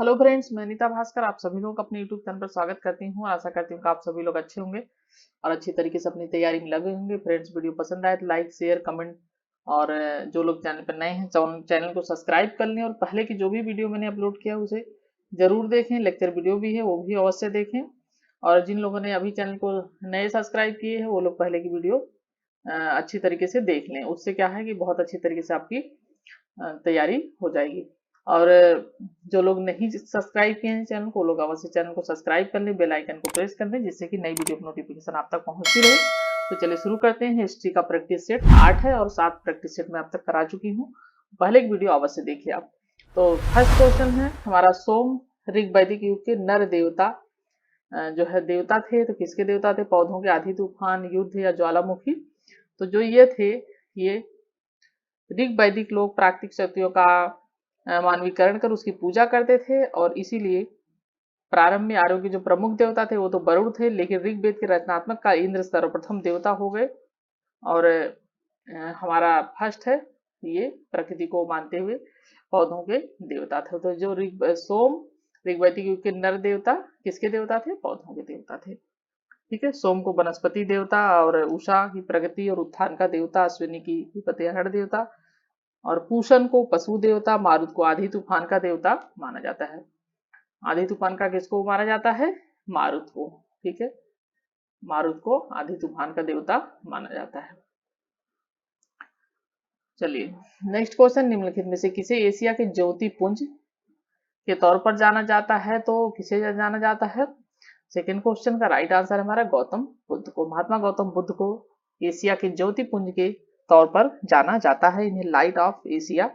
Hello friends, मैं अनीता भास्कर आप सभी लोग अपने यूट्यूब चैनल पर स्वागत करती हूँ। आशा करती हूँ कि आप सभी लोग अच्छे होंगे और अच्छी तरीके से अपनी तैयारी में लगे होंगे। फ्रेंड्स, वीडियो पसंद आए तो लाइक शेयर कमेंट और जो लोग चैनल पर नए हैं चैनल को सब्सक्राइब कर लें और पहले की जो भी वीडियो मैंने अपलोड किया उसे जरूर देखें। लेक्चर वीडियो भी है वो भी अवश्य देखें। और जिन लोगों ने अभी चैनल को नए सब्सक्राइब किए हैं वो लोग पहले की वीडियो अच्छी तरीके से देख लें। उससे क्या है कि बहुत अच्छी तरीके से आपकी तैयारी हो जाएगी। और जो लोग नहीं सब्सक्राइब किए हैं चैनल को, लोग अवश्य चैनल को सब्सक्राइब कर लें, बेल आइकन को प्रेस कर लें, जिससे कि नई वीडियो की नोटिफिकेशन आप तक पहुंचती रहे। तो चलिए शुरू करते हैं। हिस्ट्री का प्रैक्टिस सेट 8 है और 7 प्रैक्टिस सेट मैं अब तक करा चुकी हूँ। पहले की वीडियो अवश्य देखिए आप। तो फर्स्ट क्वेश्चन है हमारा, सोम ऋग वैदिक युग के नर देवता जो है देवता थे, तो किसके देवता थे? पौधों के, आधी तूफान, युद्ध या ज्वालामुखी? तो जो ये थे, ये ऋग वैदिक लोग प्राकृतिक शक्तियों का मानवीकरण कर उसकी पूजा करते थे और इसीलिए प्रारंभ में आरोग्य जो प्रमुख देवता थे वो तो वरुण थे, लेकिन ऋग्वेद के रचनात्मक का इंद्र सर्वप्रथम देवता हो गए। और हमारा फर्स्ट है ये प्रकृति को मानते हुए पौधों के देवता थे। तो जो सोम ऋग्वैदिक युग के नर देवता किसके देवता थे? पौधों के देवता थे। ठीक है, सोम को वनस्पति देवता और उषा की प्रगति और उत्थान का देवता, अश्विनी की प्रत्यहरण देवता और पूषण को पशु देवता, मारुत को आधी तूफान का देवता माना जाता है। आधी तूफान का किसको माना जाता है? मारुत को। ठीक है, मारुत को आधी तूफान का देवता माना जाता है। चलिए नेक्स्ट क्वेश्चन, निम्नलिखित में से किसे एशिया के ज्योति पुंज के तौर पर जाना जाता है? तो किसे जाना जाता है? सेकेंड क्वेश्चन का राइट आंसर हमारा गौतम बुद्ध को। महात्मा गौतम बुद्ध को एशिया के ज्योति पुंज के तौर पर जाना जाता है। इन्हें लाइट ऑफ एशिया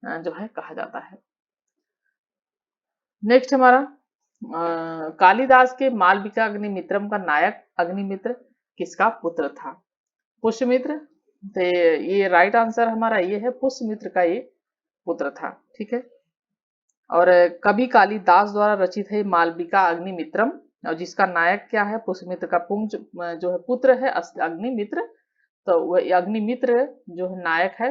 जो है कहा जाता है। नेक्स्ट हमारा, कालिदास के मालविका अग्निमित्रम का नायक अग्निमित्र किसका पुत्र था? पुष्यमित्र। तो ये राइट आंसर हमारा ये है, पुष्यमित्र का ये पुत्र था। ठीक है, और कवि कालिदास द्वारा रचित है मालविका अग्निमित्रम और जिसका नायक क्या है? पुष्यमित्र का पुंज जो है पुत्र है अग्निमित्र। तो वह अग्निमित्र जो है नायक है,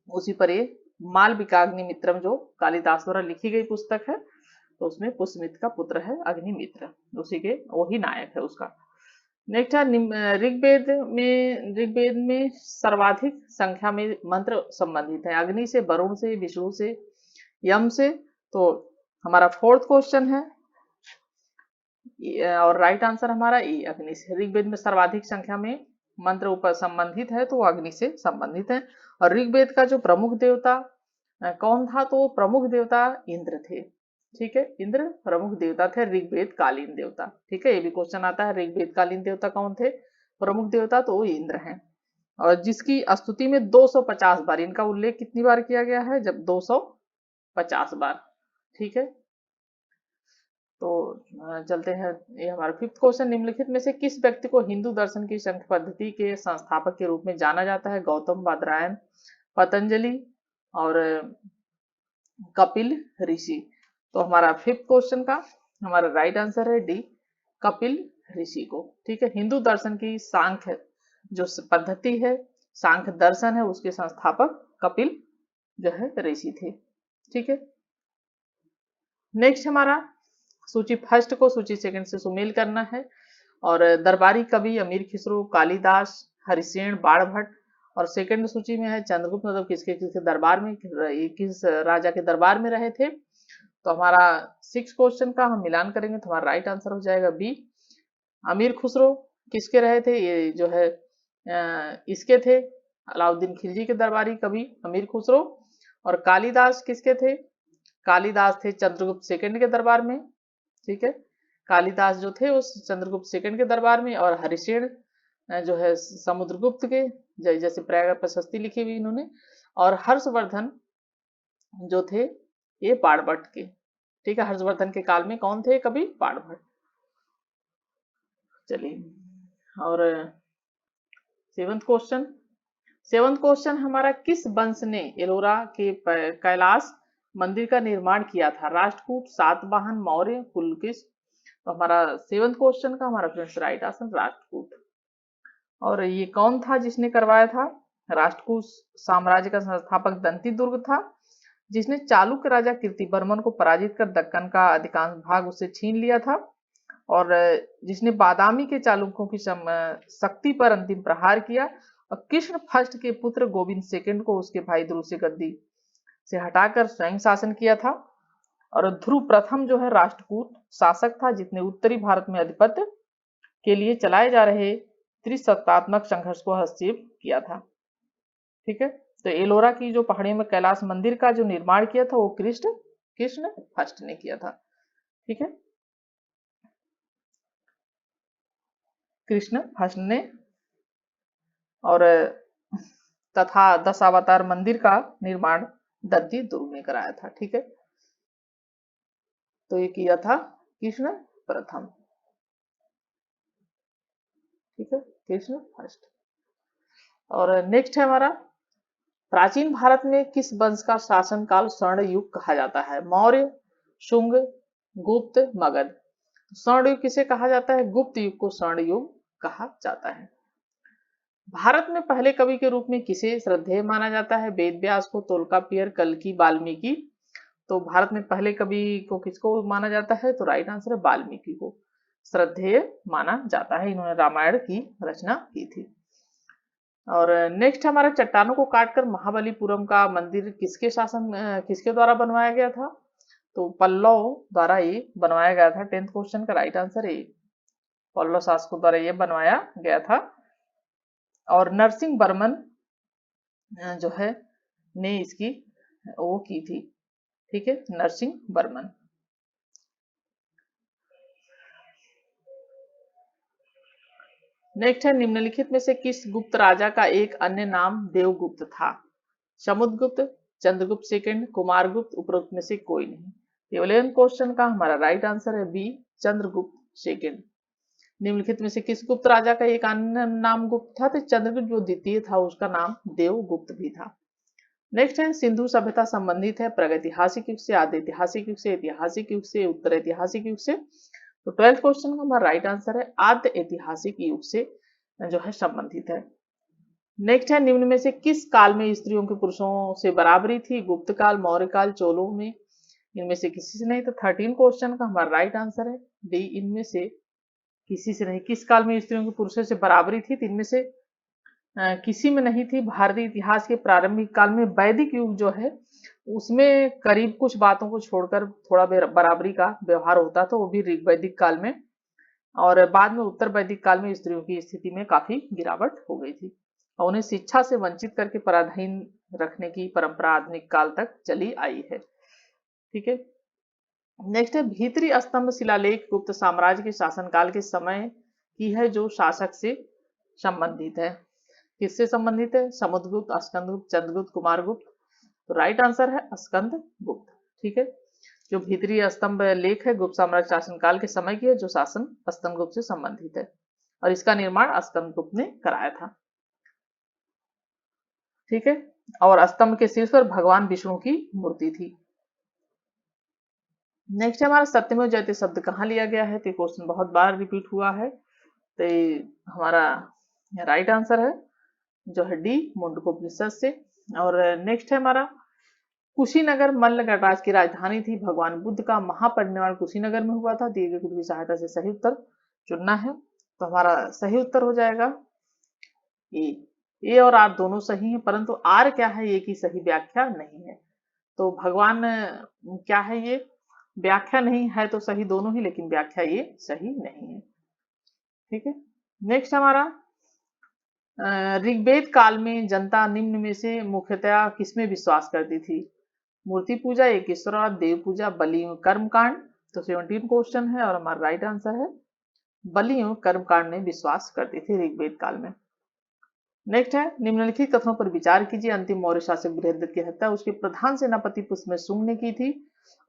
उसी पर ये मालविका अग्निमित्रम जो कालिदास द्वारा लिखी गई पुस्तक है, तो उसमें पुष्यमित्र का पुत्र है अग्निमित्र, उसी के वही नायक है उसका। नेक्स्ट है, ऋग्वेद में सर्वाधिक संख्या में मंत्र संबंधित है। अग्नि से, वरुण से, विष्णु से, यम से? तो हमारा फोर्थ क्वेश्चन है और राइट आंसर हमारा ई, अग्नि से। ऋग्वेद में सर्वाधिक संख्या में मंत्र ऊपर संबंधित है तो अग्नि से संबंधित है। और ऋग्वेद का जो प्रमुख देवता कौन था? तो प्रमुख देवता इंद्र थे। ठीक है, इंद्र प्रमुख देवता थे, ऋग्वेद कालीन देवता। ठीक है, ये भी क्वेश्चन आता है, ऋग्वेद कालीन देवता कौन थे? प्रमुख देवता तो वो इंद्र हैं। और जिसकी स्तुति में 250 बार, इनका उल्लेख कितनी बार किया गया है? जब 250 बार। ठीक है, तो चलते हैं, ये हमारा फिफ्थ क्वेश्चन, निम्नलिखित में से किस व्यक्ति को हिंदू दर्शन की शंख पद्धति के संस्थापक के रूप में जाना जाता है? गौतम, बादरायण, पतंजलि और कपिल ऋषि? तो हमारा फिफ्थ क्वेश्चन का हमारा राइट आंसर है डी, कपिल ऋषि को। ठीक है, हिंदू दर्शन की सांख्य जो पद्धति है, सांख्य दर्शन है, उसके संस्थापक कपिल जो है ऋषि थे। ठीक है, नेक्स्ट हमारा, सूची फर्स्ट को सूची सेकंड से सुमेल करना है। और दरबारी कवि अमीर खुसरो, कालिदास, हरिसेन, बाणभट्ट। और सेकंड सूची में है चंद्रगुप्त, मतलब किसके किसके दरबार में, किस राजा के दरबार में रहे थे? तो हमारा सिक्स क्वेश्चन का हम मिलान करेंगे तो हमारा राइट आंसर हो जाएगा बी, अमीर खुसरो किसके रहे थे? ये जो है इसके थे, अलाउद्दीन खिलजी के दरबारी कवि अमीर खुसरो। और कालिदास किसके थे? कालिदास थे चंद्रगुप्त सेकंड के दरबार में। ठीक है, कालिदास जो थे उस चंद्रगुप्त सेकंड के दरबार में। और हरिसेन जो है समुद्रगुप्त के, जैसे प्रयाग प्रशस्ति लिखी हुई इन्होंने। और हर्षवर्धन जो थे ये बाणभट्ट के। ठीक है, हर्षवर्धन के काल में कौन थे? कवि बाणभट्ट। चलिए, और सेवंथ क्वेश्चन हमारा, किस वंश ने एलोरा के कैलाश मंदिर का निर्माण किया था? राष्ट्रकूट, सातवाहन, मौर्य, पुलकेश? तो हमारा सेवंथ क्वेश्चन का हमारा फ्रेंड्स राइट आंसर राष्ट्रकूट। और ये कौन था जिसने करवाया था? राष्ट्रकूट साम्राज्य का संस्थापक दंती दुर्ग था। जिसने चालुक्य राजा कीर्तिवर्मन को पराजित कर दक्कन का अधिकांश भाग उससे छीन लिया था, और जिसने बादामी के चालुक्यों की शक्ति पर अंतिम प्रहार किया, और कृष्ण फर्स्ट के पुत्र गोविंद सेकंड को उसके भाई ध्रुव से गद्दी से हटाकर स्वयं शासन किया था। और ध्रुव प्रथम जो है राष्ट्रकूट शासक था, जिसने उत्तरी भारत में आधिपत्य के लिए चलाए जा रहे त्रिसत्तात्मक संघर्ष को हस्तक्षेप किया था। ठीक है, तो एलोरा की जो पहाड़ियों में कैलाश मंदिर का जो निर्माण किया था वो कृष्ण फर्स्ट ने किया था। ठीक है, कृष्ण फर्स्ट ने, और तथा दशावतार मंदिर का निर्माण दद्दी दुर्ग में कराया था। ठीक है, तो ये किया था कृष्ण प्रथम। ठीक है, कृष्ण फर्स्ट। और नेक्स्ट है हमारा, प्राचीन भारत में किस वंश का शासनकाल स्वर्ण युग कहा जाता है? मौर्य, शुंग, गुप्त, मगध। स्वर्ण युग किसे कहा जाता है? गुप्त युग को स्वर्ण युग कहा जाता है। भारत में पहले कवि के रूप में किसे श्रद्धेय माना जाता है? वेद व्यास को, तोल्कापियर, कल्कि, वाल्मीकि। तो भारत में पहले कवि को किसको माना जाता है? तो राइट आंसर है वाल्मीकि को श्रद्धेय माना जाता है, इन्होंने रामायण की रचना की थी। और नेक्स्ट हमारा, चट्टानों को काटकर महाबलीपुरम का मंदिर किसके द्वारा बनवाया गया था? तो पल्लव द्वारा ये बनवाया गया था। 10th क्वेश्चन का राइट आंसर है पल्लव शासकों द्वारा ये बनवाया गया था। और नरसिंह वर्मन जो है ने इसकी वो की थी। ठीक है, नरसिंह वर्मन। नेक्स्ट है, निम्नलिखित में से किस गुप्त राजा का एक अन्य नाम देवगुप्त था? समुद्रगुप्त, चंद्रगुप्त सेकंड, कुमारगुप्त, उपरोक्त में से कोई नहीं। 11th क्वेश्चन का हमारा राइट आंसर है बी, चंद्रगुप्त सेकंड। निम्नलिखित में से किस गुप्त राजा का एक अन्य नाम गुप्त था? तो चंद्रगुप्त जो द्वितीय था उसका नाम देवगुप्त भी था। नेक्स्ट है, सिंधु सभ्यता संबंधित है प्रागैतिहासिक युग से, आदि ऐतिहासिक युग से, ऐतिहासिक युग से, उत्तर ऐतिहासिक युग से। तो 12th क्वेश्चन का हमारा राइट आंसर है आद्य ऐतिहासिक युग से जो है संबंधित है। नेक्स्ट है, निम्न में से किस काल में स्त्रियों के पुरुषों से बराबरी थी? गुप्त काल, मौर्य काल, चोलों में। इनमें से किसी से नहीं। तो 13 क्वेश्चन का हमारा राइट आंसर है डी, इनमें से किसी से नहीं। किस काल में स्त्रियों के पुरुषों से बराबरी थी? तो इनमें से किसी में नहीं थी। भारतीय इतिहास के प्रारंभिक काल में वैदिक युग जो है उसमें करीब कुछ बातों को छोड़कर थोड़ा बराबरी का व्यवहार होता था, वो भी वैदिक काल में। और बाद में उत्तर वैदिक काल में स्त्रियों की स्थिति में काफी गिरावट हो गई थी और उन्हें शिक्षा से वंचित करके पराधीन रखने की परंपरा आधुनिक काल तक चली आई है। ठीक है, नेक्स्ट है, भीतरी स्तंभ शिलालेख गुप्त साम्राज्य के शासनकाल के समय की है जो शासक से संबंधित है। किससे संबंधित है? समुद्रगुप्त, स्कंदगुप्त, चंद्रगुप्त, कुमारगुप्त। तो राइट आंसर है स्कंदगुप्त। ठीक है, जो भीतरी स्तंभ लेख है गुप्त साम्राज्य शासनकाल के समय की है जो शासन स्कंदगुप्त से संबंधित है और इसका निर्माण स्कंदगुप्त ने कराया था। ठीक है, और स्तंभ के शीर्ष पर भगवान विष्णु की मूर्ति थी। नेक्स्ट हमारा, सत्यमेव जयते शब्द कहाँ लिया गया है? तो क्वेश्चन बहुत बार रिपीट हुआ है, तो हमारा राइट आंसर है जो है डी, मुंडकोपनिषद से। और नेक्स्ट है हमारा, कुशीनगर मल्ल गणराज्य की राजधानी थी। भगवान बुद्ध का महापरिनिर्वाण कुशीनगर में हुआ था। दिए गए कुछ की सहायता से सही उत्तर चुनना है। तो हमारा सही उत्तर हो जाएगा ए और आर दोनों सही हैं, परंतु आर क्या है ये की सही व्याख्या नहीं है। तो भगवान क्या है ये व्याख्या नहीं है, तो सही दोनों ही, लेकिन व्याख्या ये सही नहीं है। ठीक है, नेक्स्ट हमारा, ऋग्वेद काल में जनता निम्न में से मुख्यतया किसमें विश्वास करती थी? मूर्ति पूजा, एकेश्वरवाद, देव पूजा, बलि एवं कर्मकांड। तो 17 क्वेश्चन है और हमारा राइट आंसर है बलि एवं कर्मकांड में विश्वास करती थी ऋग्वेद काल में। नेक्स्ट है, निम्नलिखित कथनों पर विचार कीजिए। अंतिम मौर्य शासक बृहद्रथ की हत्या उसके प्रधान सेनापति पुष्यमेध शुंग ने की थी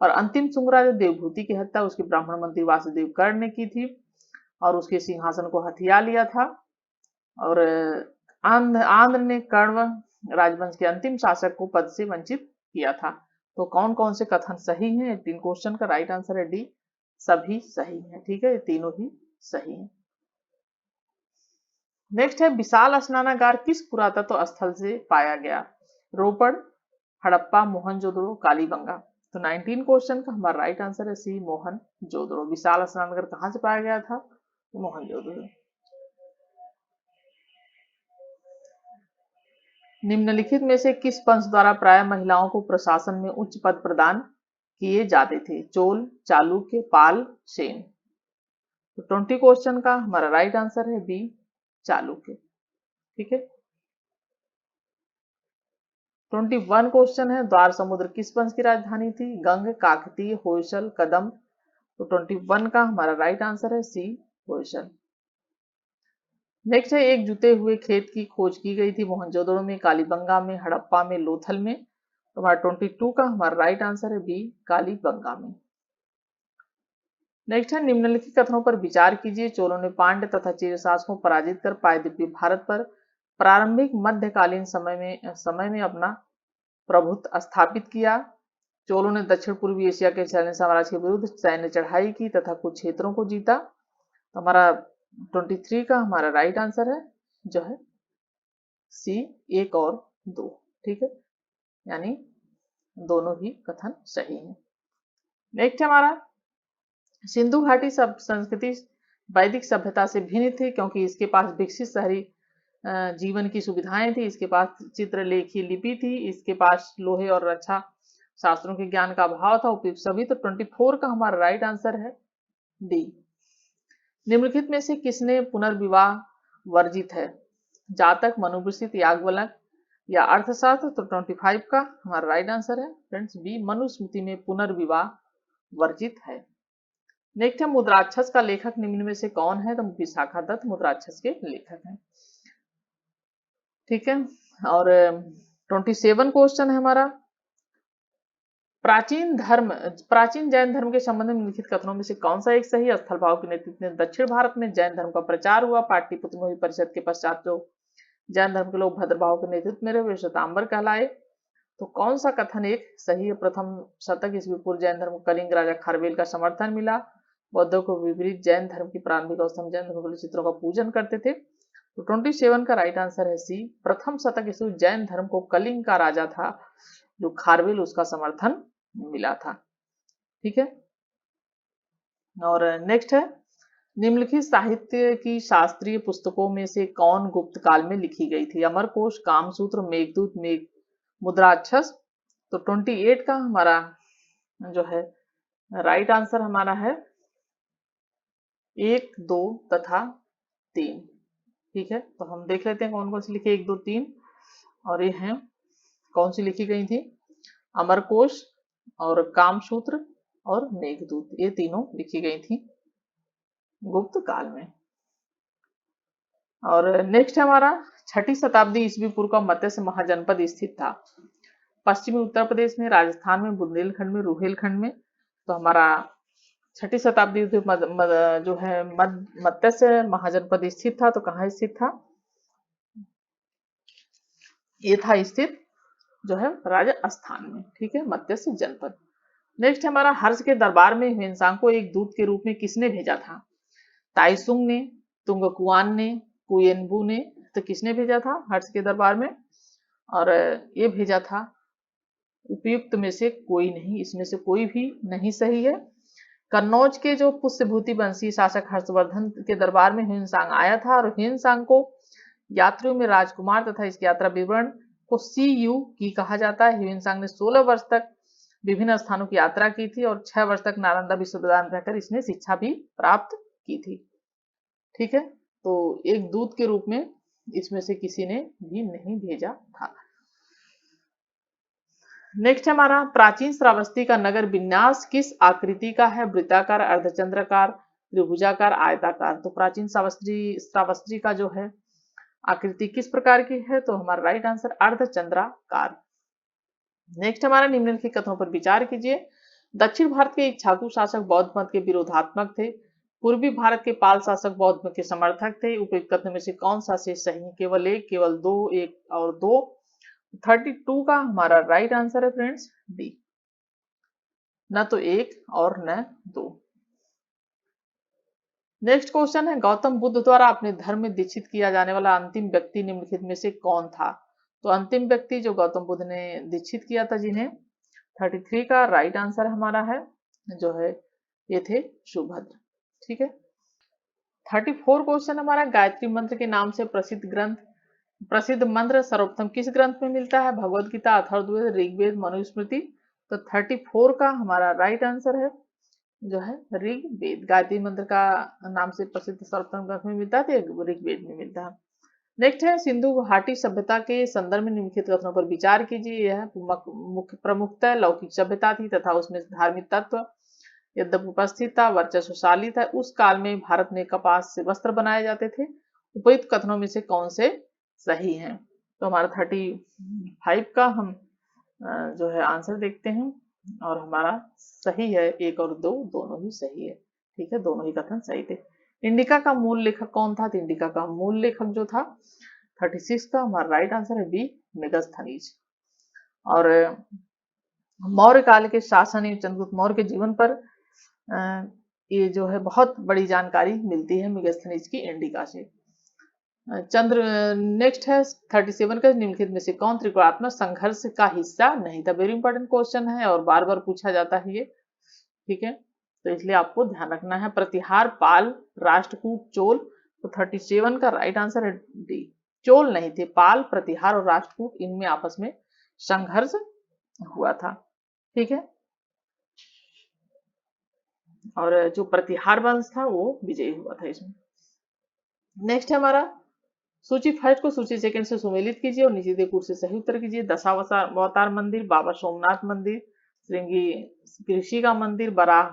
और अंतिम शुंग राजा देवभूति की हत्या उसके ब्राह्मण मंत्री वासुदेव कर्ण ने की थी और उसके सिंहासन को हथिया लिया था। और आंध्र ने कण्व राजवंश के अंतिम शासक को पद से वंचित किया था। तो कौन कौन से कथन सही हैं? 3 क्वेश्चन का राइट आंसर है डी, सभी सही हैं। ठीक है, ये तीनों ही सही हैं। नेक्स्ट है, विशाल स्नानागार किस पुरातत्व स्थल से पाया गया? रोपड़, हड़प्पा, मोहनजोदड़ो, कालीबंगा। तो 19 क्वेश्चन का हमारा राइट आंसर है सी, मोहनजोदड़ो। विशाल स्नानघर कहाँ से पाया गया था? मोहनजोदड़ो। निम्नलिखित में से किस वंश द्वारा प्राय महिलाओं को प्रशासन में उच्च पद प्रदान किए जाते थे? चोल, चालुक्य, पाल, सेन। तो 20 क्वेश्चन का हमारा राइट आंसर है बी, चालुक्य। ठीक है। 21 क्वेश्चन है, द्वार समुद्र किस वंश की राजधानी थी? गंग, काकतीय, होयसल, कदम। तो 21 का हमारा राइट आंसर है सी, होयसल। नेक्स्ट है, एक जुते हुए खेत की खोज की गई थी मोहनजोदड़ो में, कालीबंगा में, हड़प्पा में, लोथल में। तो हमारा 22 का हमारा राइट आंसर है बी, कालीबंगा में। नेक्स्ट है, निम्नलिखित कथनों पर विचार कीजिए। चोलों ने पांड्य तथा चेर शासकों को पराजित कर पायद्वीपीय भारत पर प्रारंभिक मध्यकालीन समय में अपना प्रभुत्व स्थापित किया। चोलों ने दक्षिण पूर्वी एशिया के सैन्य साम्राज्य के विरुद्ध सैन्य चढ़ाई की तथा कुछ क्षेत्रों को जीता। तो हमारा 23 का हमारा राइट आंसर है जो है सी, 1 और 2। ठीक है, यानी दोनों ही कथन सही है। नेक्स्ट हमारा, सिंधु घाटी संस्कृति वैदिक सभ्यता से भिन्न थी क्योंकि इसके पास विकसित शहरी जीवन की सुविधाएं थी, इसके पास चित्रलेखी लिपि थी, इसके पास लोहे और रक्षा शास्त्रों के ज्ञान का अभाव था, उपयुक्त सभी। तो 24 का हमारा राइट आंसर है डी। निम्नलिखित में से किसने पुनर्विवाह वर्जित है? जातक, मनुवृत्ति, याज्ञवल्क्य या अर्थशास्त्र। तो 25 का हमारा राइट आंसर है फ्रेंड्स बी, मनुस्मृति में पुनर्विवाह वर्जित है। नेक्स्ट है, मुद्राक्षस का लेखक निम्न में से कौन है? तो विशाखा दत्त मुद्राक्षस के लेखक हैं। ठीक है, और 27 क्वेश्चन है हमारा, प्राचीन जैन धर्म के संबंध में निम्नलिखित कथनों में से कौन सा एक सही? स्थल भाव के नेतृत्व में दक्षिण भारत में जैन धर्म का प्रचार हुआ। पाटलिपुत्र में हुई परिषद के पश्चात जो जैन धर्म के लोग भद्रभाव के नेतृत्व में रहे वे श्वेतांबर कहलाए। तो कौन सा कथन एक सही है? प्रथम शतक ईस्वी पूर्व जैन धर्म को कलिंग राजा खारवेल का समर्थन मिला। बौद्धों को विपरीत जैन धर्म की प्रारंभिक अवस्था में जैन धर्म के चित्रों का पूजन करते थे। तो 27 का राइट आंसर है सी, प्रथम शतक ईस्वी जैन धर्म को कलिंग का राजा था जो खारवेल, उसका समर्थन मिला था। ठीक है, और नेक्स्ट है, निम्नलिखित साहित्य की शास्त्रीय पुस्तकों में से कौन गुप्त काल में लिखी गई थी? अमरकोश, कामसूत्र, मेघदूत, मुद्राक्षस। तो 28 का हमारा जो है राइट आंसर हमारा है 1, 2 तथा 3। ठीक है, तो हम देख लेते हैं कौन कौन सी लिखी 1, 2, 3, और ये हैं कौन सी लिखी गई थी? अमरकोश और कामसूत्र और मेघदूत, ये तीनों लिखी गई थी गुप्त काल में। और नेक्स्ट हमारा, 6ठी शताब्दी ईस्वी पूर्व का मत्स्य महाजनपद स्थित था। पश्चिमी उत्तर प्रदेश में, राजस्थान में, बुंदेलखंड में, रुहेलखंड में। तो हमारा 6ठी शताब्दी जो है मत्स्य महाजनपद स्थित था, तो कहाँ स्थित था? ये था स्थित जो है राजस्थान में। ठीक है, मत्स्य जनपद। नेक्स्ट हमारा, हर्ष के दरबार में ह्वेनसांग को एक दूत के रूप में किसने भेजा था? ताइसुंग ने, तुंगकुआन ने, कुयेनबू ने। तो किसने भेजा था हर्ष के दरबार में? और ये भेजा था उपयुक्त में से कोई नहीं, इसमें से कोई भी नहीं सही है। कन्नौज के जो पुष्यभूति वंशी शासक हर्षवर्धन के दरबार में ह्वेनसांग आया था, और ह्वेनसांग को यात्रियों में राजकुमार तथा इसके यात्रा विवरण को CU की कहा जाता है। ह्वेनसांग ने 16 वर्ष तक विभिन्न स्थानों की यात्रा की थी और 6 वर्ष तक नालंदा विश्वविद्यालय में रहकर इसने शिक्षा भी प्राप्त की थी। ठीक है, तो एक दूत के रूप में इसमें से किसी ने भी नहीं भेजा था। नेक्स्ट हमारा, प्राचीन श्रावस्ती का नगर विन्यास किस आकृति का है? वृत्ताकार, अर्धचंद्राकार, त्रिभुजाकार, आयताकार। तो प्राचीन श्रावस्ती का जो है आकृति किस प्रकार की है? तो हमारा राइट आंसर अर्धचंद्राकार। नेक्स्ट हमारा, निम्नलिखित कथनों पर विचार कीजिए। दक्षिण भारत के इक्ष्वाकु शासक बौद्ध मत के विरोधात्मक थे। पूर्वी भारत के पाल शासक बौद्ध मत के समर्थक थे। उपयुक्त कथन में से कौन सा शेष सही है? केवल एक, केवल दो, एक और दो। 32 का हमारा राइट आंसर है फ्रेंड्स डी, न तो एक और न दो। नेक्स्ट क्वेश्चन है, गौतम बुद्ध द्वारा अपने धर्म में दीक्षित किया जाने वाला अंतिम व्यक्ति निम्नलिखित में से कौन था? तो अंतिम व्यक्ति जो गौतम बुद्ध ने दीक्षित किया था जिन्हें, 33 का राइट आंसर हमारा है जो है ये थे सुभद्र। ठीक है। 34 क्वेश्चन हमारा, गायत्री मंत्र के नाम से प्रसिद्ध मंत्र सर्वप्रथम किस ग्रंथ में मिलता है? भगवत गीता, अथर्ववेद, ऋग्वेद, मनुस्मृति। तो 34 का हमारा राइट आंसर है जो है ऋग्वेद। गायत्री मंत्र का नाम से प्रसिद्ध सर्वप्रथम ग्रंथ में मिलता है तो ऋग्वेद में मिलता है। नेक्स्ट है, सिंधु घाटी सभ्यता के संदर्भ में निम्नलिखित कथनों पर विचार कीजिए। यह मुख्य प्रमुखतः लौकिक सभ्यता थी तथा उसमें धार्मिक तत्व यद्यपि उपस्थित था, वर्चस्वशाली था। उस काल में भारत में कपास से वस्त्र बनाए जाते थे। उपयुक्त कथनों में से कौन से सही हैं? तो हमारा 35 का हम जो है आंसर देखते हैं और हमारा सही है, 1 और 2 दोनों ही सही है। ठीक है, दोनों ही कथन सही थे। इंडिका का मूल लेखक कौन था? तो इंडिका का मूल लेखक जो था 36 का हमारा राइट आंसर है बी, मेगस्थनीज। और मौर्य काल के शासन चंद्रगुप्त मौर्य के जीवन पर ये जो है बहुत बड़ी जानकारी मिलती है मेगस्थनीज की इंडिका से। नेक्स्ट है 37 का, निम्नलिखित में से कौन त्रिकोणात्मक संघर्ष का हिस्सा नहीं था? वेरी इंपॉर्टेंट क्वेश्चन है और बार बार पूछा जाता है ये। ठीक है, तो इसलिए आपको ध्यान रखना है। प्रतिहार, पाल, राष्ट्रकूट, चोल। तो 37 का राइट आंसर है डी, चोल नहीं थे। पाल, प्रतिहार और राष्ट्रकूट इनमें आपस में संघर्ष हुआ था। ठीक है, और जो प्रतिहार वंश था वो विजयी हुआ था इसमें। नेक्स्ट है हमारा, सूची फर्स्ट को सूची सेकंड से सुमेलित कीजिए और नीचे दिए कूट से सही उत्तर कीजिए। दशावतार मंदिर, बाबा सोमनाथ मंदिर, श्रृंगी कृषि का मंदिर, बराह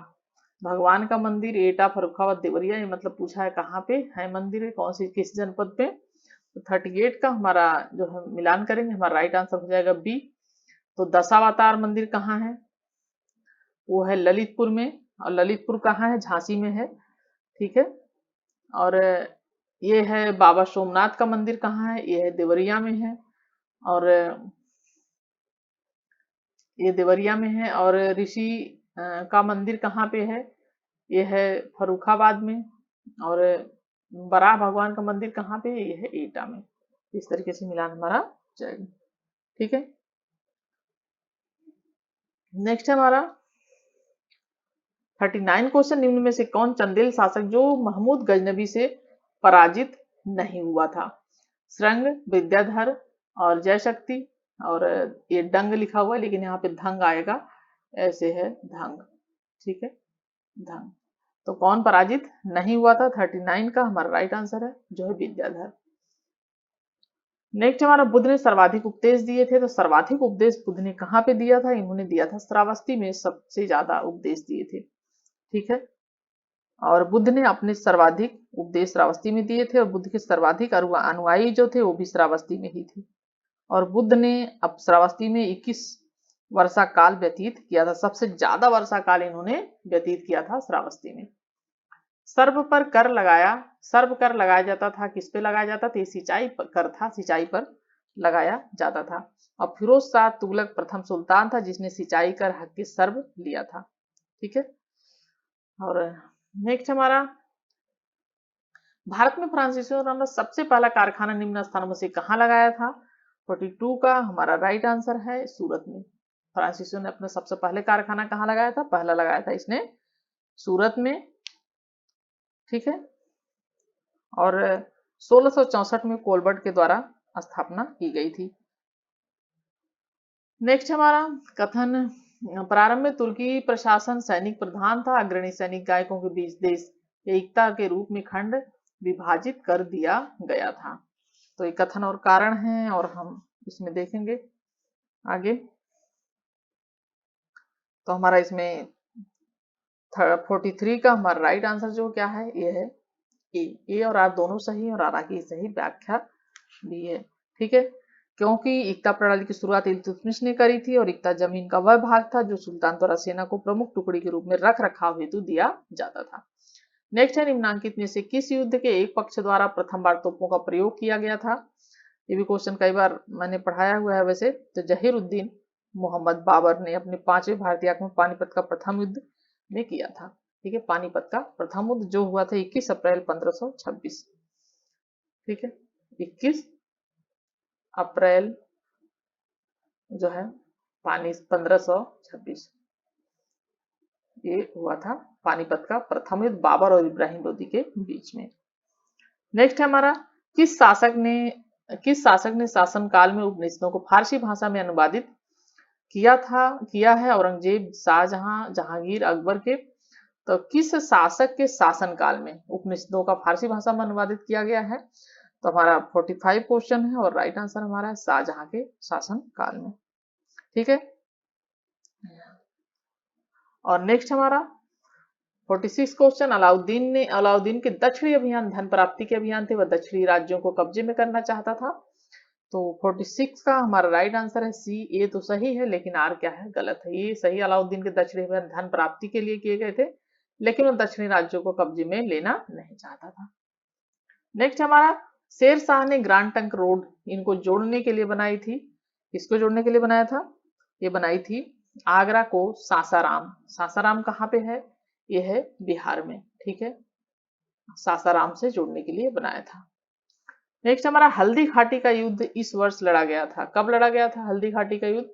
भगवान का मंदिर, एटा, फर्रुखाबाद, देवरिया। ये मतलब पूछा है कहाँ पे है मंदिर, है कौन सी किस जनपद पे। तो 38 का हमारा जो हम मिलान करेंगे हमारा राइट आंसर हो जाएगा बी। तो दशावतार मंदिर कहाँ है? वो है ललितपुर में, और ललितपुर कहाँ है? झांसी में है। ठीक है, और ये है बाबा सोमनाथ का मंदिर कहाँ है? ये है देवरिया में है, और ये देवरिया में है। और ऋषि का मंदिर कहाँ पे है? ये है फर्रुखाबाद में। और बराह भगवान का मंदिर कहाँ पे है? ये है एटा में। इस तरीके से मिलान हमारा जाएगा। ठीक है, नेक्स्ट है हमारा 39 क्वेश्चन, निम्न में से कौन चंदेल शासक जो महमूद गजनबी से पराजित नहीं हुआ था? श्रृंग, विद्याधर और जयशक्ति। और ये डंग लिखा हुआ है लेकिन यहाँ पे धंग आएगा, ऐसे है धंग। ठीक है, धंग। तो कौन पराजित नहीं हुआ था? 39 का हमारा राइट आंसर है जो है विद्याधर। नेक्स्ट हमारा, बुद्ध ने सर्वाधिक उपदेश दिए थे। तो सर्वाधिक उपदेश बुद्ध ने कहाँ पे दिया था? इन्होंने दिया था श्रावस्ती में, सबसे ज्यादा उपदेश दिए थे। ठीक है, और बुद्ध ने अपने सर्वाधिक उपदेश श्रावस्ती में दिए थे और बुद्ध के सर्वाधिक अनुयायी जो थे वो भी श्रावस्ती में ही थे। और बुद्ध ने अब श्रावस्ती में 21 वर्षा काल व्यतीत किया था। सबसे ज्यादा वर्षा काल इन्होंने व्यतीत किया था श्रावस्ती में। सर्व कर लगाया जाता था। किस पे लगाया जाता था? सिंचाई कर था, सिंचाई पर लगाया जाता था। और फिरोज शाह तुगलक प्रथम सुल्तान था जिसने सिंचाई कर हक के सर्व लिया था। ठीक है, और नेक्स्ट हमारा, भारत में फ्रांसीसियों ने सबसे पहला कारखाना निम्न स्थानों में से कहाँ लगाया था? 42 का हमारा राइट आंसर है सूरत में। फ्रांसीसियों ने अपना सबसे पहले कारखाना कहाँ लगाया था? पहला लगाया था इसने सूरत में। ठीक है, और 1664 में कोलबर्ट के द्वारा स्थापना की गई थी। नेक्स्ट हमारा कथन, प्रारंभ में तुर्की प्रशासन सैनिक प्रधान था। अग्रणी सैनिक गायकों के बीच देश एकता के रूप में खंड विभाजित कर दिया गया था। तो ये कथन और कारण है और हम इसमें देखेंगे आगे। तो हमारा इसमें 43 का हमारा राइट आंसर जो क्या है ये है ए और आर दोनों सही और आर की सही व्याख्या भी है। ठीक है, क्योंकि इक्ता प्रणाली की शुरुआत इल्तुतमिश ने करी थी और इक्ता जमीन का वह भाग था जो सुल्तान द्वारा सेना को प्रमुख टुकड़ी के रूप में रख रखाव हेतु दिया जाता था। नेक्स्ट है, निम्नांकित में से किस युद्ध के एक पक्ष द्वारा प्रथम बार तोपों का प्रयोग किया गया था? ये भी क्वेश्चन कई बार मैंने पढ़ाया हुआ है वैसे। तो जहीरुद्दीन मोहम्मद बाबर ने अपने 5वें भारतीय आक्रमण पानीपत का प्रथम युद्ध में किया था। ठीक है, पानीपत का प्रथम युद्ध जो हुआ था 21 अप्रैल 1526। ठीक है, 21 अप्रैल जो है पानी 1526, ये हुआ था पानीपत का प्रथम युद्ध बाबर और इब्राहिम लोदी के बीच में। नेक्स्ट है हमारा, किस शासक ने किस शासक ने शासन काल में उपनिषदों को फारसी भाषा में अनुवादित किया है? औरंगजेब, शाहजहां, जहांगीर, अकबर के। तो किस शासक के शासन काल में उपनिषदों का फारसी भाषा में अनुवादित किया गया है? तो हमारा 45 क्वेश्चन है और राइट आंसर हमारा है शाहजहां के शासन काल में। ठीक है, और नेक्स्ट हमारा 46 क्वेश्चन, अलाउद्दीन के दक्षिणी अभियान धन प्राप्ति के अभियान थे, वह दक्षिणी राज्यों को कब्जे में करना चाहता था। तो 46 का हमारा राइट आंसर है सी। ए तो सही है लेकिन आर क्या है, गलत है। ये सही, अलाउद्दीन के दक्षिणी अभियान धन प्राप्ति के लिए किए गए थे, लेकिन वह दक्षिणी राज्यों को कब्जे में लेना नहीं चाहता था। नेक्स्ट हमारा, शेर शाह ने ग्रांड ट्रंक रोड इनको जोड़ने के लिए बनाई थी। किसको जोड़ने के लिए बनाया था? ये बनाई थी आगरा को सासाराम। सासाराम कहाँ पे है? ये है बिहार में। ठीक है, सासाराम से जोड़ने के लिए बनाया था। नेक्स्ट हमारा, हल्दी घाटी का युद्ध इस वर्ष लड़ा गया था। कब लड़ा गया था हल्दी घाटी का युद्ध?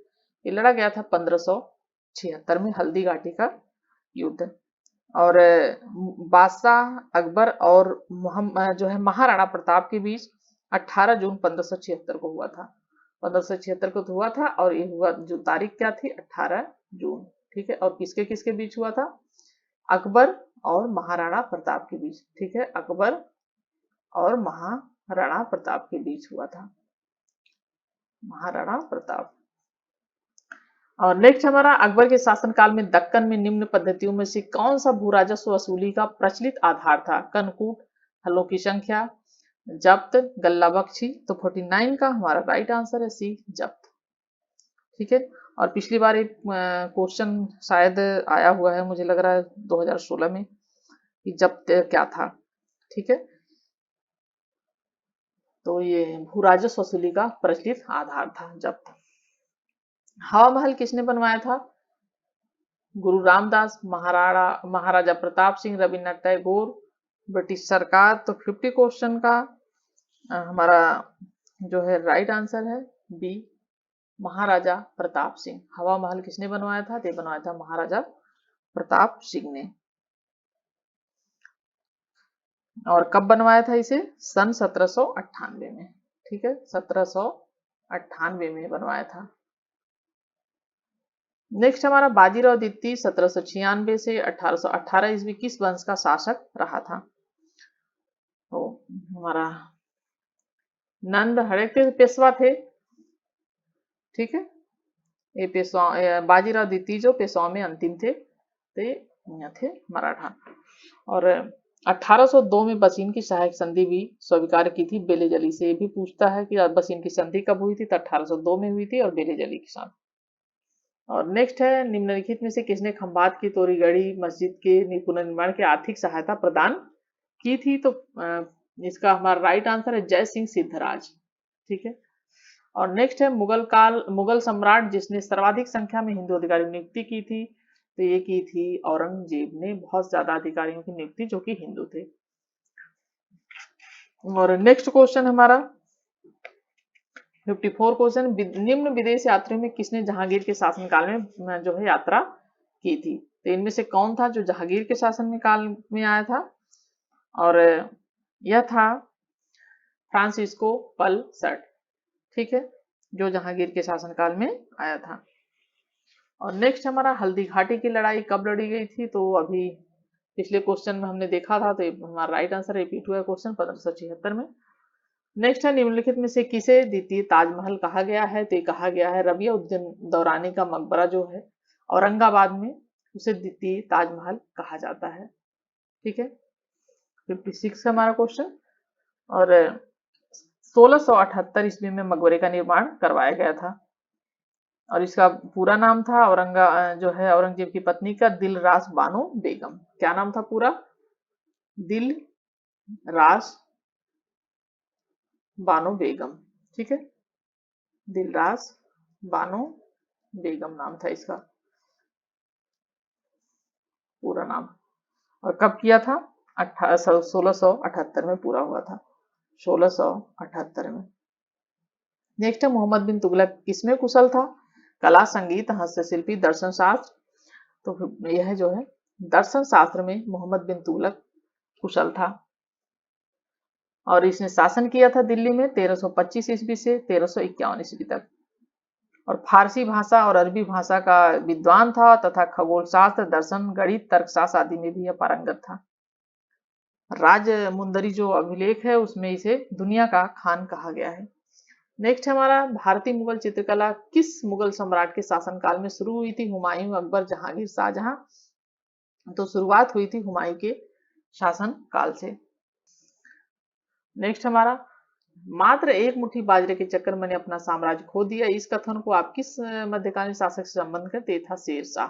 ये लड़ा गया था 1576 में हल्दी घाटी का युद्ध। और बादशाह अकबर और जो है महाराणा प्रताप के बीच 18 जून 1576 को हुआ था। 1576 को तो हुआ था, और ये हुआ जो तारीख क्या थी, 18 जून। ठीक है, और किसके किसके बीच हुआ था? अकबर और महाराणा प्रताप के बीच। ठीक है, अकबर और महाराणा प्रताप के बीच हुआ था, महाराणा प्रताप। और नेक्स्ट हमारा, अकबर के शासनकाल में दक्कन में निम्न पद्धतियों में से कौन सा भू राजस्व वसूली का प्रचलित आधार था? कनकूट, हलों की संख्या, जब्त, गल्ला बख्शी। तो 49 का हमारा राइट आंसर है सी, जब्त। ठीक है, और पिछली बार एक क्वेश्चन शायद आया हुआ है, मुझे लग रहा है 2016 में, कि जब्त क्या था। ठीक है, तो ये भू राजस्व वसूली का प्रचलित आधार था जब्त। हवा महल किसने बनवाया था? गुरु रामदास, महाराजा प्रताप सिंह, रविन्द्रनाथ टैगोर, ब्रिटिश सरकार। तो 50 क्वेश्चन का हमारा जो है राइट आंसर है बी, महाराजा प्रताप सिंह। हवा महल किसने बनवाया था? ये बनवाया था महाराजा प्रताप सिंह ने। और कब बनवाया था इसे? सन 1798 में। ठीक है, 1798 में बनवाया था। नेक्स्ट हमारा, बाजीराव द्वितीय 1796 से 1818 ईस्वी किस वंश का शासक रहा था? तो हमारा नंद हड़क के पेशवा थे। ठीक है, ये पेशवा बाजीराव द्वितीय जो पेशवा में अंतिम थे, तो ये थे मराठा। और 1802 में बसीन की सहायक संधि भी स्वीकार की थी बेलेजली से। ये भी पूछता है कि बसीन की संधि कब हुई थी? तो 1802 में हुई थी, और बेलेजली के साथ। और नेक्स्ट है, निम्नलिखित में से किसने खंभात की तोरीगढ़ी मस्जिद के पुनर्निर्माण की आर्थिक सहायता प्रदान की थी? तो इसका हमारा राइट आंसर है जय सिंह सिद्धराज। ठीक है, और नेक्स्ट है, मुगल सम्राट जिसने सर्वाधिक संख्या में हिंदू अधिकारियों की नियुक्ति की थी? तो ये की थी औरंगजेब ने, बहुत ज्यादा अधिकारियों की नियुक्ति जो कि हिंदू थे। और नेक्स्ट क्वेश्चन हमारा 54 क्वेश्चन, निम्न विदेश यात्रियों में किसने जहांगीर के शासनकाल में जो है यात्रा की थी? तो इनमें से कौन था जो जहांगीर के शासन काल में आया था? और यह था फ्रांसिस्को पलसट। ठीक है, जो जहांगीर के शासनकाल में आया था। और नेक्स्ट हमारा, हल्दी घाटी की लड़ाई कब लड़ी गई थी? तो अभी पिछले क्वेश्चन में हमने देखा था, तो हमारा राइट आंसर रिपीट हुआ है क्वेश्चन 1576 में। नेक्स्ट है, निम्नलिखित में से किसे द्वितीय ताजमहल कहा गया है? तो कहा गया है रबिया उद्दीन दौरानी का मकबरा जो है औरंगाबाद में, उसे द्वितीय ताजमहल कहा जाता है। ठीक है, 56 हमारा क्वेश्चन। और 1678 ईस्वी में मकबरे का निर्माण करवाया गया था, और इसका पूरा नाम था जो है औरंगजेब की पत्नी का दिलरास बानो बेगम। क्या नाम था पूरा? दिलरास बानो बेगम। ठीक है, दिलरास बानो बेगम नाम था इसका पूरा नाम। और कब किया था? 1678 में पूरा हुआ था, 1678 में। नेक्स्ट है मोहम्मद बिन तुगलक किसमें कुशल था? कला, संगीत, हस्तशिल्पी, दर्शन शास्त्र। तो यह जो है दर्शन शास्त्र में मोहम्मद बिन तुगलक कुशल था और इसने शासन किया था दिल्ली में 1325 ईस्वी से 1351 ईस्वी तक। और फारसी भाषा और अरबी भाषा का विद्वान था तथा खगोल शास्त्र, दर्शन, गणित, तर्कशास्त्र आदि में भी यह पारंगत था। राज मुंदरी जो अभिलेख है उसमें इसे दुनिया का खान कहा गया है। नेक्स्ट हमारा भारतीय मुगल चित्रकला किस मुगल सम्राट के शासनकाल में शुरू हुई थी? हुमायूं, अकबर, जहांगीर, शाहजहां। तो शुरुआत हुई थी हुमायूं के शासन काल से। नेक्स्ट हमारा मात्र एक मुट्ठी बाजरे के चक्कर मैंने अपना साम्राज्य खो दिया, इस कथन को आप किस मध्यकालीन शासक से संबंध करते? था शेरशाह।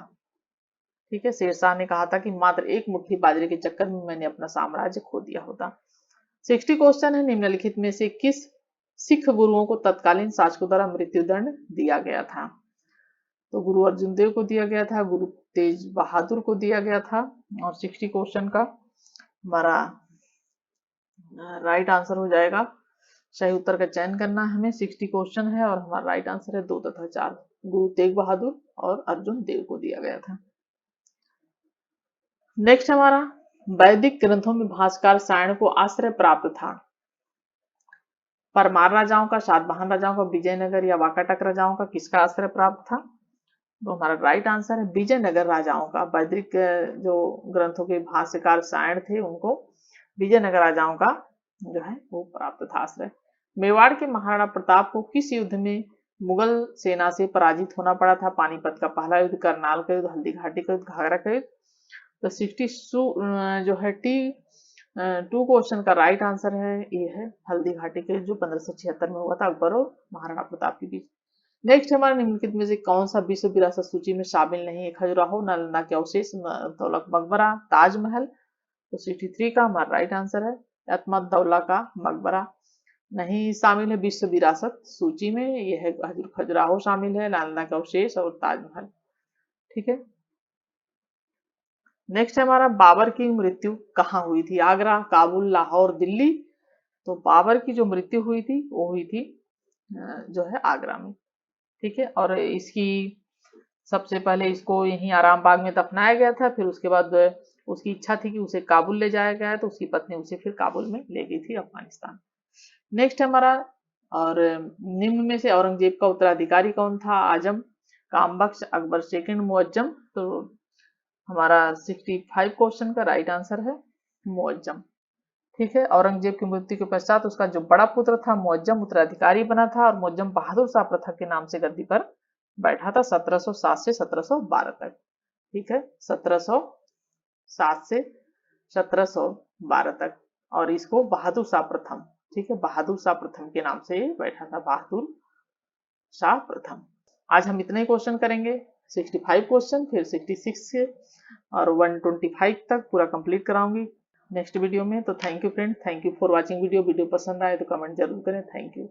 ठीक है, शेरशाह ने कहा था कि मात्र एक मुट्ठी बाजरे के चक्कर में मैंने अपना साम्राज्य खो दिया होता। 60 क्वेश्चन है, निम्नलिखित में से किस सिख गुरुओं को तत्कालीन शासकों द्वारा मृत्युदंड दिया गया था? तो गुरु अर्जुन देव को दिया गया था, गुरु तेज बहादुर को दिया गया था। और 60 क्वेश्चन का हमारा राइट आंसर हो जाएगा, सही उत्तर का चयन करना है हमें। 60 क्वेश्चन है और हमारा राइट आंसर है 2 तथा 4। गुरु तेग बहादुर और अर्जुन देव को दिया गया था। नेक्स्ट हमारा वैदिक ग्रंथों में भास्कर सायण को आश्रय प्राप्त था? परमार राजाओं का, सातवाहन राजाओं का, विजयनगर या वाकाटक राजाओं का, किसका आश्रय प्राप्त था? तो हमारा राइट आंसर है विजयनगर राजाओं का। वैदिक जो ग्रंथों के भाष्यकार सायण थे उनको विजयनगर राजाओं का जो है वो प्राप्त था आश्रय। मेवाड़ के महाराणा प्रताप को किस युद्ध में मुगल सेना से पराजित होना पड़ा था? पानीपत का पहला युद्ध, करनाल का युद्ध, हल्दी घाटी का युद्ध, घाघरा का युद्ध। तो 60 जो है टू क्वेश्चन का राइट आंसर है ये है हल्दी घाटी के जो 1576 में हुआ था अकबर और महाराणा प्रताप के बीच। नेक्स्ट हमारे निम्नलिखित में से कौन सा विश्व विरासत सूची में शामिल नहीं है? खजुराहो, नालंदा के अवशेष, दौलत मकबरा, ताजमहल। तो 63 का हमारा राइट आंसर है अतमत दौला का मकबरा नहीं शामिल है विश्व विरासत सूची में। यह है खजुराहो शामिल है, नालंदा के अवशेष और ताजमहल। ठीक है, नेक्स्ट हमारा बाबर की मृत्यु कहाँ हुई थी? आगरा, काबुल, लाहौर, दिल्ली। तो बाबर की जो मृत्यु हुई थी वो हुई थी जो है आगरा में। ठीक है, और इसकी सबसे पहले इसको यहीं आराम बाग में दफनाया गया था, फिर उसके बाद उसकी इच्छा थी कि उसे काबुल ले जाया गया, तो उसकी पत्नी उसे फिर काबुल में ले गई थी अफगानिस्तान। नेक्स्ट हमारा और निम्न में से औरंगजेब का उत्तराधिकारी कौन था? आजम, कामबख्श, अकबर सेकंड, मुअज्जम। तो हमारा 65 क्वेश्चन का राइट आंसर है मुअज्जम। ठीक है, औरंगजेब की मृत्यु के पश्चात उसका जो बड़ा पुत्र था मुअज्जम उत्तराधिकारी बना था और मुअज्जम बहादुर शाह प्रथम के नाम से गद्दी पर बैठा था 1707 से 1712 तक। ठीक है, 1707 से 1712 तक और इसको बहादुर शाह प्रथम, ठीक है, बहादुर शाह प्रथम के नाम से बैठा था, बहादुर शाह प्रथम। आज हम इतने क्वेश्चन करेंगे, 65 क्वेश्चन, फिर 66 से और 125 तक पूरा कंप्लीट कराऊंगी नेक्स्ट वीडियो में। तो thank you friend, thank you for watching video. Video पसंद आए तो कमेंट जरूर करें। Thank you.